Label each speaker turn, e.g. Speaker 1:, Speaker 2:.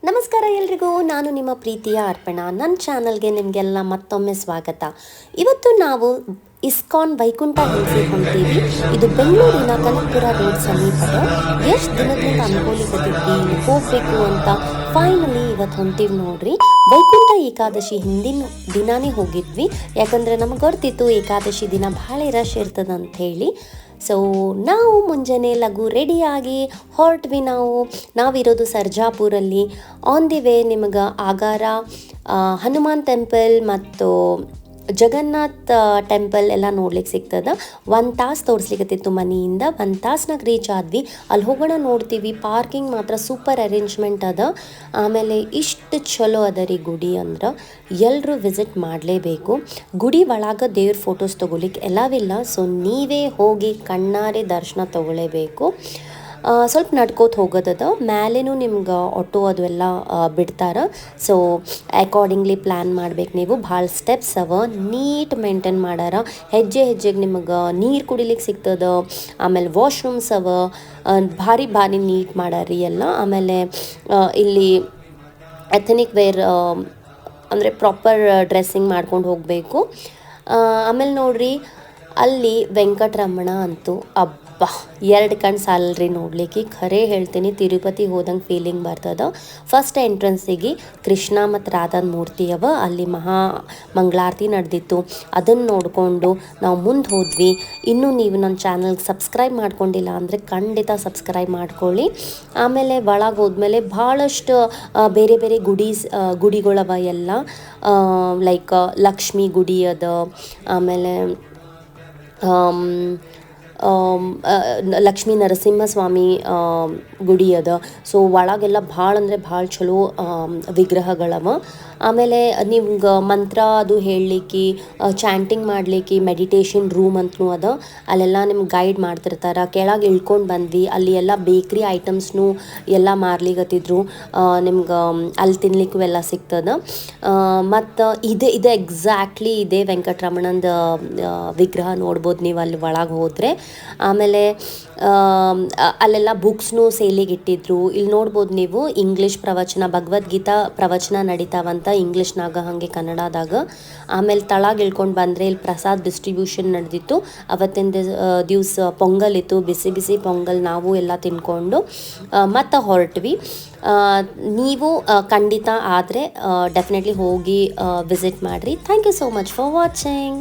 Speaker 1: ನಮಸ್ಕಾರ ಎಲ್ರಿಗೂ, ನಾನು ನಿಮ್ಮ ಪ್ರೀತಿಯ ಅರ್ಪಣಾ. ನನ್ನ ಚಾನಲ್ಗೆ ನಿಮಗೆಲ್ಲ ಮತ್ತೊಮ್ಮೆ ಸ್ವಾಗತ. ಇವತ್ತು ನಾವು ಇಸ್ಕಾನ್ ವೈಕುಂಠ ಹಿಲ್ಸಿಗೆ ಹೊಂಟೀವಿ. ಇದು ಬೆಂಗಳೂರಿನ ಕನಕಪುರ ರೋಡ್ ಸಮೀಪದ. ಎಷ್ಟು ದಿನದಿಂದ ಅನ್ಕೊಲಿಕತ್ತಿದ್ವಿ ಇಲ್ಲಿ ಹೋಗಬೇಕು ಅಂತ. ಫೈನಲಿ ಇವತ್ತು ಹೊಂಟೀವಿ ನೋಡ್ರಿ. ವೈಕುಂಠ ಏಕಾದಶಿ ಹಿಂದಿನ ದಿನಾನೇ ಹೋಗಿದ್ವಿ, ಯಾಕಂದರೆ ನಮಗೆ ಗೊತ್ತಿತ್ತು ಏಕಾದಶಿ ದಿನ ಭಾಳ ರಶ್ ಇರ್ತದಂತ ಹೇಳಿ. ಸೊ ನಾವು ಮುಂಜಾನೆ ಲಘು ರೆಡಿಯಾಗಿ ಹೊರಟ್ವಿ. ನಾವಿರೋದು ಸರ್ಜಾಪುರಲ್ಲಿ. ಆನ್ ದಿ ವೇ ನಿಮಗೆ ಆಗಾರ ಹನುಮಾನ್ ಟೆಂಪಲ್ ಮತ್ತು ಜಗನ್ನಾಥ್ ಟೆಂಪಲ್ ಎಲ್ಲ ನೋಡ್ಲಿಕ್ಕೆ ಸಿಗ್ತದೆ. 1 ತಾಸು ತೋರಿಸ್ಲಿಕ್ಕತ್ತಿತ್ತು ಮನೆಯಿಂದ. 1 ತಾಸ್ನಾಗ ರೀಚ್ ಆದ್ವಿ. ಅಲ್ಲಿ ಹೋಗೋಣ ನೋಡ್ತೀವಿ. ಪಾರ್ಕಿಂಗ್ ಮಾತ್ರ ಸೂಪರ್ ಅರೇಂಜ್ಮೆಂಟ್ ಅದ. ಆಮೇಲೆ ಇಷ್ಟು ಚಲೋ ಅದ ರೀ ಗುಡಿ, ಅಂದ್ರೆ ಎಲ್ಲರೂ ವಿಸಿಟ್ ಮಾಡಲೇಬೇಕು. ಗುಡಿ ಒಳಗೆ ದೇವ್ರ ಫೋಟೋಸ್ ತೊಗೊಲಿಕ್ಕೆ ಎಲ್ಲವಿಲ್ಲ. ಸೊ ನೀವೇ ಹೋಗಿ ಕಣ್ಣಾರೆ ದರ್ಶನ ತೊಗೊಳ್ಳೇಬೇಕು. ಸ್ವಲ್ಪ ನಡ್ಕೋತ ಹೋಗೋದದ. ಮ್ಯಾಲೇನೂ ನಿಮ್ಗೆ ಆಟೋ ಅದು ಎಲ್ಲ ಬಿಡ್ತಾರೆ. ಸೊ ಅಕಾರ್ಡಿಂಗ್ಲಿ ಪ್ಲ್ಯಾನ್ ಮಾಡ್ಬೇಕು ನೀವು. ಭಾಳ ಸ್ಟೆಪ್ಸ್ ಅವ, ನೀಟ್ ಮೇಂಟೈನ್ ಮಾಡ್ಯಾರ. ಹೆಜ್ಜೆ ಹೆಜ್ಜೆಗೆ ನಿಮಗೆ ನೀರು ಕುಡಿಲಿಕ್ಕೆ ಸಿಗ್ತದೆ. ಆಮೇಲೆ ವಾಶ್ರೂಮ್ಸ್ ಅವ, ಭಾರಿ ನೀಟ್ ಮಾಡ್ಯಾರಿ ಎಲ್ಲ. ಆಮೇಲೆ ಇಲ್ಲಿ ಎಥನಿಕ್ ವೇರ್ ಅಂದರೆ ಪ್ರಾಪರ್ ಡ್ರೆಸ್ಸಿಂಗ್ ಮಾಡ್ಕೊಂಡು ಹೋಗಬೇಕು. ಆಮೇಲೆ ನೋಡ್ರಿ, ಅಲ್ಲಿ ವೆಂಕಟರಮಣ ಅಂತೂ ಅಬ್ಬಾ 2 ಕಣ್ಣು ಸಾಲಲ್ರಿ ನೋಡ್ಲಿಕ್ಕೆ. ಖರೇ ಹೇಳ್ತೀನಿ, ತಿರುಪತಿ ಹೋದಂಗೆ ಫೀಲಿಂಗ್ ಬರ್ತದೆ. ಫಸ್ಟ್ ಎಂಟ್ರೆನ್ಸಿಗೆ ಕೃಷ್ಣ ಮತ್ತು ರಾಧಾನ ಮೂರ್ತಿ ಅವ. ಅಲ್ಲಿ ಮಹಾ ಮಂಗಳಾರತಿ ನಡೆದಿತ್ತು. ಅದನ್ನು ನೋಡಿಕೊಂಡು ನಾವು ಮುಂದೆ ಹೋದ್ವಿ. ಇನ್ನೂ ನೀವು ನನ್ನ ಚಾನಲ್ಗೆ ಸಬ್ಸ್ಕ್ರೈಬ್ ಮಾಡ್ಕೊಂಡಿಲ್ಲ ಅಂದರೆ ಖಂಡಿತ ಸಬ್ಸ್ಕ್ರೈಬ್ ಮಾಡ್ಕೊಳ್ಳಿ. ಆಮೇಲೆ ಒಳಗೆ ಹೋದ್ಮೇಲೆ ಭಾಳಷ್ಟು ಬೇರೆ ಬೇರೆ ಗುಡಿಗಳವ ಎಲ್ಲ. ಲೈಕ್ ಲಕ್ಷ್ಮೀ ಗುಡಿ ಅದ, ಆಮೇಲೆ ಲಕ್ಷ್ಮೀ ನರಸಿಂಹಸ್ವಾಮಿ ಗುಡಿ ಅದ. ಸೊ ಒಳಗೆಲ್ಲ ಭಾಳ ಅಂದರೆ ಭಾಳ ಚಲೋ ವಿಗ್ರಹಗಳವ. ಆಮೇಲೆ ನಿಮ್ಗೆ ಮಂತ್ರ ಅದು ಹೇಳಲಿಕ್ಕೆ, ಚಾಂಟಿಂಗ್ ಮಾಡಲಿಕ್ಕೆ ಮೆಡಿಟೇಷನ್ ರೂಮ್ ಅಂತಲೂ ಅದ. ಅಲ್ಲೆಲ್ಲ ನಿಮ್ಗೆ ಗೈಡ್ ಮಾಡ್ತಿರ್ತಾರೆ. ಕೆಳಗೆ ಇಳ್ಕೊಂಡು ಬಂದ್ವಿ. ಅಲ್ಲಿ ಎಲ್ಲ ಬೇಕ್ರಿ ಐಟಮ್ಸ್ನು ಎಲ್ಲ ಮಾರ್ಲಿಕತ್ತಿದ್ರು. ನಿಮ್ಗೆ ಅಲ್ಲಿ ತಿನ್ಲಿಕ್ಕೂ ಎಲ್ಲ ಸಿಗ್ತದೆ. ಮತ್ತು ಇದೆ ಎಕ್ಸಾಕ್ಟ್ಲಿ ಇದೇ ವೆಂಕಟರಮಣಂದು ವಿಗ್ರಹ ನೋಡ್ಬೋದು ನೀವು ಅಲ್ಲಿ ಒಳಗೆ ಹೋದರೆ. ಆಮೇಲೆ ಅಲ್ಲೆಲ್ಲ ಬುಕ್ಸ್ನು ಸೇಲಿಗೆ ಇಟ್ಟಿದ್ರು. ಇಲ್ಲಿ ನೋಡ್ಬೋದು ನೀವು, ಇಂಗ್ಲೀಷ್ ಪ್ರವಚನ, ಭಗವದ್ಗೀತಾ ಪ್ರವಚನ ನಡೀತಾವಂತ ಇಂಗ್ಲೀಷ್ನಾಗ ಹಾಗೆ ಕನ್ನಡದಾಗ. ಆಮೇಲೆ ತಳಗೆ ಇಳ್ಕೊಂಡು ಬಂದರೆ ಇಲ್ಲಿ ಪ್ರಸಾದ್ ಡಿಸ್ಟ್ರಿಬ್ಯೂಷನ್ ನಡೆದಿತ್ತು. ಅವತ್ತಿನ ದಿವಸ ಪೊಂಗಲ್ ಇತ್ತು, ಬಿಸಿ ಬಿಸಿ ಪೊಂಗಲ್. ನಾವು ಎಲ್ಲ ತಿನ್ಕೊಂಡು ಮತ್ತು ಹೊರಟ್ವಿ. ನೀವು ಖಂಡಿತ ಆದರೆ ಡೆಫಿನೆಟ್ಲಿ ಹೋಗಿ ವಿಸಿಟ್ ಮಾಡಿರಿ. Thank you so much for watching.